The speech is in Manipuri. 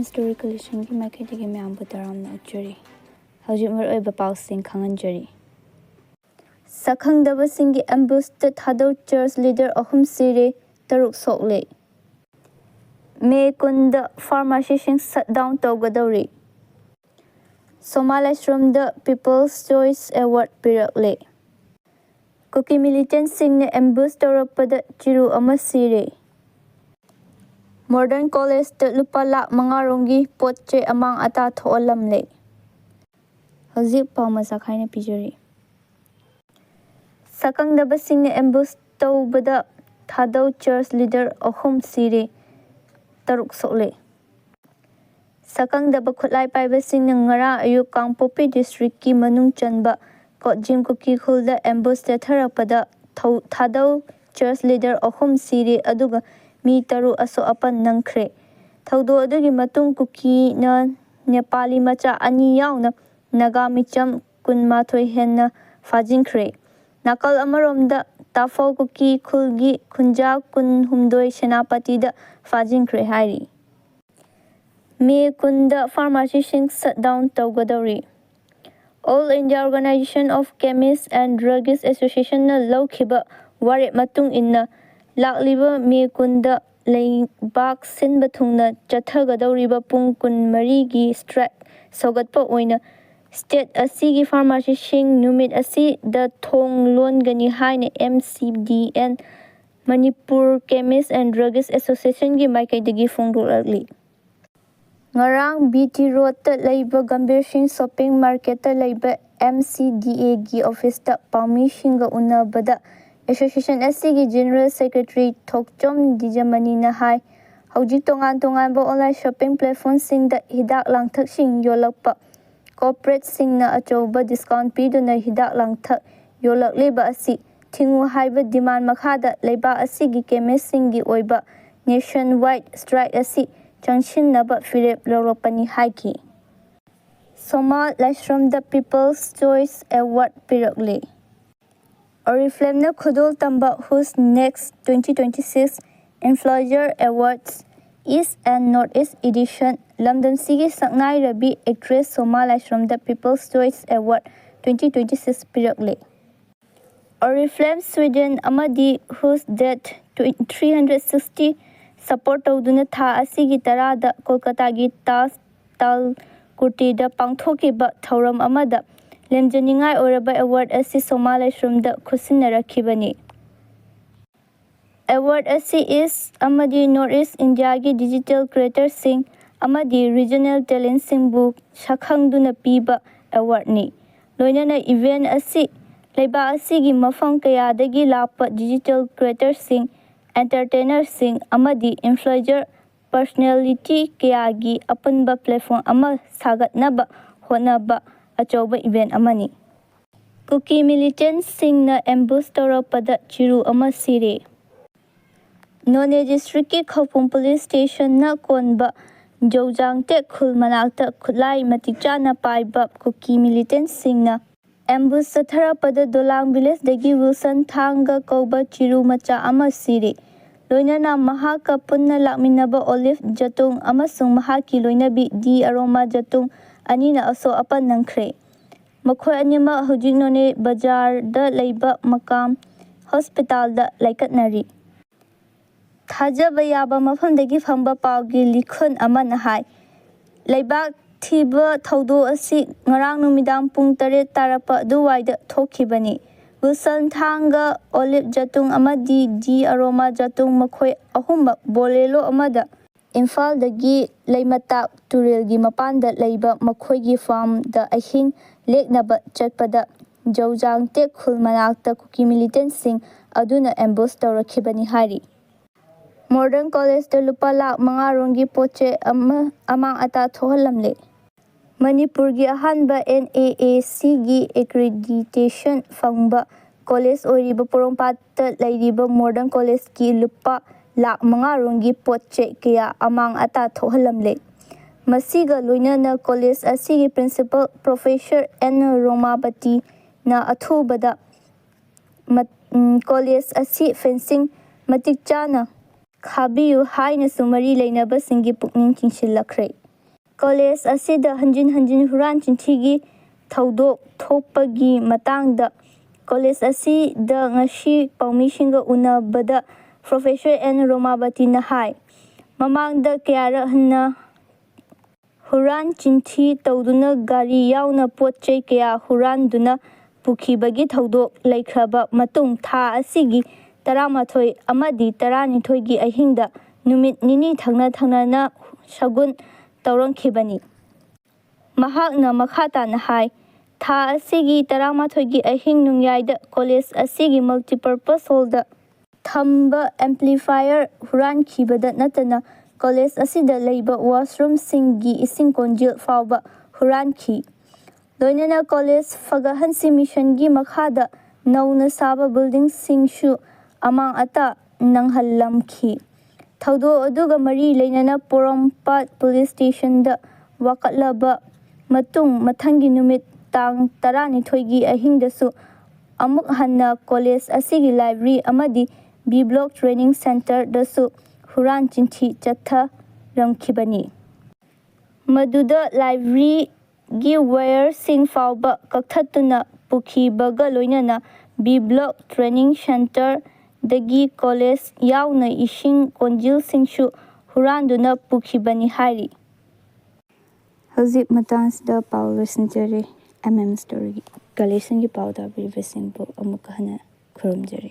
story collection की माइकैदगी मैम तरामना उच्चरी हौजिक मरुओइबा पाउसिंग खंगंजरी सखंगदबसिंगी एम्बुस्ड थादौ चर्च लीडर अहुम सिरे तरुक सोकले मे कुंद फार्मेसीसिंग शटडाउन tougadouri सोमालेश्रमद पीपल्स चॉइस अवार्ड पिरकले कुकी मिलिटेंट्स सिंगने एम्बुश तौरपद चिरु अमा सिरे मॉडर्न कॉलेज लुपा लाख मंगारोंगी पोचे अमांग अता थोलमले हजिक पाव मसा खाइने पिजरी सकंगदबसिंगने एम्बुश तौबद थादौ चर्च लीडर अहुम सिरे तरुक सोले सकंगदब खुलाई पाइबसिंगने ngara अयुक कांगपोपी डिस्ट्रिक्ट की मनुंग चनबा कोजिम कुकी खुलदा एम्बुश तेथरपदा थादौ चर्च लीडर अहुम सिरे अदुगा मी तरु असो अपन नंख्रे थौदो अदुगी मतुंग कुकी न नेपाली मचा अनि याउना Naga Mitcham कुनमाथोय Henna फाजिंख्रे नाकल अमरोमदा ताफौ cookie खुलगी खुंजा कुनहुमदोय सेनापतिदा फाजिंख्रे हाइरी may Kunda फार्मेसीसिंग shutdown tougadouri All India Organization of Chemists and Druggists Association na lawkhiba waret matung inna Lakliba me kunda leibak sinba thungna chathagadauriba pung kun marigi strike sogatpa oina state asigi pharmacy sing numit asi da thong longani haina MCDN Manipur Chemists and Druggists Association gi maikaidagi phongdolakli ngarang BT Road ta leiba Gambir Singh Shopping Market ta leiba MCDA gi office ta pami singa unabada Association asigi General Secretary Thokchom Dijamani na hai hojik tongan ba online shopping platform sing da hidak langthak sing yolakpa corporate sing na achoba discount piduna hidak langthak yolakleba asi thingu haiba demand makhada leiba asigi chemist sing gi oiba nationwide strike asi changshinnaba firep lorokpani haiki Soma Lashram the People's Choice Award pirakle Oriflame Khudul Tamba whose next 2026 Influencer Awards East and Northeast Edition London Sigi Saknai Rabi actress Soma Lashram the People's Choice Award 2026 pirakle Oriflame Sweden Amadi whose date 360 support tawduna tha asigi tarada Kolkata gi tal kurti da pangthokiba thauram amada lemjaningai oraba award asi Somalashram da khusinarakhibani award asi is amadi Northeast India gi digital creators sing amadi regional talent sing bu shakhangduna piba award ni loinana event asi leiba asigi mafam kaya dagi lapa digital creators sing entertainers sing amadi influencer personality kayagi apunba platform ama sagatnaba honaba achoba event amani Cookie militants sing na ambush toropada chiru ama sire None district ki Khopum police station na konba Jojang te khul manakta khulai matikcha na paiba Cookie militants sing na ambush satharapada dolang village dagi Wilson thanga koba chiru macha ama sire Loinana mahaka punna lakminaba Olive Jatung amasung mahaki loinabi di aroma Jatung anina aso apan nangkhre makhoi anima hojik none bazar da leiba makam hospital da laikatnari thajaba yaba mafamdagi phamba pawgi likhon amana hai leibak thiba thaudo asi ngarang numidang pung 8 tarapa duwaida thokhibani Wilson thanga Olive Jatung amadi di aroma Jatung makhoi ahumba bolelo amada Imphal dagi leimata turel gi mapanda leiba makhoi gi farm da ahing leknaba chatpada Jojang te khul manakta Cookie militant sing aduna ambush tawrakhibani hari Modern College da lupa lak mangarongi poche amang ata thohalamle Manipur gi ahanba NAAC gi accreditation fangba college oiriba porompat lairiba modern college ki lupa lak mangarongi poche kaya amang ata thohalamle masiga loinana college asigi principal professor N Romabati na athubada college asi fencing matik chana khabiyu haina sumari leinaba singi pukning chingsillakhre college ꯑꯁꯤꯗ ꯍꯟꯖꯤꯟ ꯍꯟꯖꯤꯟ ꯍꯨꯔꯥꯟ ꯆꯤꯟꯊꯤꯒꯤ ꯊꯧꯗꯣꯛ ꯊꯣꯛꯄꯒꯤ ꯃꯇꯥꯡꯗ ꯀꯣꯂꯦꯖ ꯑꯁꯤꯗ ꯉꯁꯤ ꯄꯥꯎꯃꯤꯁꯤꯡꯒ ꯎꯅꯕꯗ ꯄ꯭ꯔꯣꯐꯦꯁꯔ ꯑꯦꯟ ꯔꯣꯃꯥꯕꯇꯤꯅ ꯍꯥꯏ ꯃꯃꯥꯡꯗ ꯀꯌꯥꯔꯛ ꯍꯟꯅ ꯍꯨꯔꯥꯟ ꯆꯤꯟꯊꯤ ꯇꯧꯗꯨꯅ ꯒꯥꯔꯤ ꯌꯥꯎꯅ ꯄꯣꯠ ꯆꯩ ꯀꯌꯥ ꯍꯨꯔꯥꯟꯗꯨꯅ ꯄꯨꯈꯤꯕꯒꯤ ꯊꯧꯗꯣꯛ ꯂꯩꯈ꯭ꯔꯕ ꯃꯇꯨꯡ ꯊꯥ ꯑꯁꯤꯒꯤ 11 ꯑꯃꯗꯤ 12ꯒꯤ ꯑꯍꯤꯡꯗ ꯅꯨꯃꯤꯠ ꯅꯤꯅꯤ ꯊꯪꯅ ꯊꯪꯅꯅ ꯁꯒꯨꯟ ꯇꯧꯔꯝꯈꯤꯕꯅꯤ꯫ ꯃꯍꯥꯛꯅ ꯃꯈꯥ ꯇꯥꯅ ꯍꯥꯏ ꯊꯥ ꯑꯁꯤꯒꯤ 11ꯒꯤ ꯑꯍꯤꯡ ꯅꯣꯡꯌꯥꯏꯗ ꯀꯣꯂꯦꯖ ꯑꯁꯤꯒꯤ ꯃꯜꯇꯤꯄꯔꯄꯁ ꯍꯣꯜꯗ ꯊꯝꯕ ꯑꯦꯝꯄ꯭ꯂꯤꯐꯥꯏꯌꯔ ꯍꯨꯔꯥꯟꯈꯤꯕꯗ ꯅꯠꯇꯅ ꯀꯣꯂꯦꯖ ꯑꯁꯤꯗ ꯂꯩꯕ ꯋꯥꯁꯔꯨꯝꯁꯤꯡꯒꯤ ꯏꯁꯤꯡ ꯀꯣꯟꯖꯦꯜ ꯐꯥꯎꯕ ꯍꯨꯔꯥꯟꯈꯤ꯫ ꯂꯣꯏꯅꯅ ꯀꯣꯂꯦꯖ ꯐꯒꯠꯍꯟꯁꯤ ꯃꯤꯁꯟꯒꯤ ꯃꯈꯥꯗ ꯅꯧꯅ ꯁꯥꯕ ꯕꯤꯜꯗꯤꯡꯁꯤꯡꯁꯨ ꯑꯃꯥꯡ ꯑꯇꯥ ꯅꯪꯍꯜꯂꯝꯈꯤ꯫ ꯊꯧꯗꯣꯛ ꯑꯗꯨꯒ ꯃꯔꯤ ꯂꯩꯅꯅ ꯄꯣꯔꯣꯝꯄꯥꯠ ꯄꯨꯂꯤꯁ ꯁ꯭ꯇꯦꯁꯟꯗ ꯋꯥꯀꯠꯂꯕ ꯃꯇꯨꯡ ꯃꯊꯪꯒꯤ ꯅꯨꯃꯤꯠ ꯇꯥꯡ 12ꯒꯤ ꯑꯍꯤꯡꯗꯁꯨ ꯑꯃꯨꯛ ꯍꯟꯅ ꯀꯣꯂꯦꯖ ꯑꯁꯤꯒꯤ ꯂꯥꯏꯕ꯭ꯔꯦꯔꯤ ꯑꯃꯗꯤ ꯕꯤ ꯕ꯭ꯂꯣꯛ ꯇ꯭ꯔꯦꯅꯤꯡ ꯁꯦꯟꯇꯔꯗꯁꯨ ꯍꯨꯔꯥꯟ ꯆꯤꯟꯊꯤ ꯆꯠꯊꯔꯝꯈꯤꯕꯅꯤ꯫ ꯃꯗꯨꯗ ꯂꯥꯏꯕ꯭ꯔꯦꯔꯤꯒꯤ ꯋꯥꯌꯔꯁꯤꯡ ꯐꯥꯎꯕ ꯀꯛꯊꯠꯇꯨꯅ ꯄꯨꯈꯤꯕꯒ ꯂꯣꯏꯅꯅ ꯕꯤ ꯕ꯭ꯂꯣꯛ ꯇ꯭ꯔꯦꯅꯤꯡ ꯁꯦꯟꯇꯔꯗꯒꯤ ꯀꯣꯂꯦꯖ ꯌꯥꯎꯅ ꯏꯁꯤꯡ ꯀꯣꯟꯖꯦꯜꯁꯤꯡꯁꯨ ꯍꯨꯔꯥꯟꯗꯨꯅ ꯄꯨꯈꯤꯕꯅꯤ ꯍꯥꯏꯔꯤ꯫ ꯍꯧꯖꯤꯛ ꯃꯇꯥꯡꯁꯤꯗ ꯄꯥꯎ ꯂꯣꯏꯁꯤꯟꯖꯔꯦ꯫ ꯁ꯭ꯇꯣꯔꯤꯒꯤ ꯀꯂꯦꯛꯁꯟꯒꯤ ꯄꯥꯎ ꯇꯥꯕꯤꯔꯤꯕꯁꯤꯡꯕꯨ ꯑꯃꯨꯛꯀ ꯍꯟꯅ ꯈꯨꯔꯨꯝꯖꯔꯤ꯫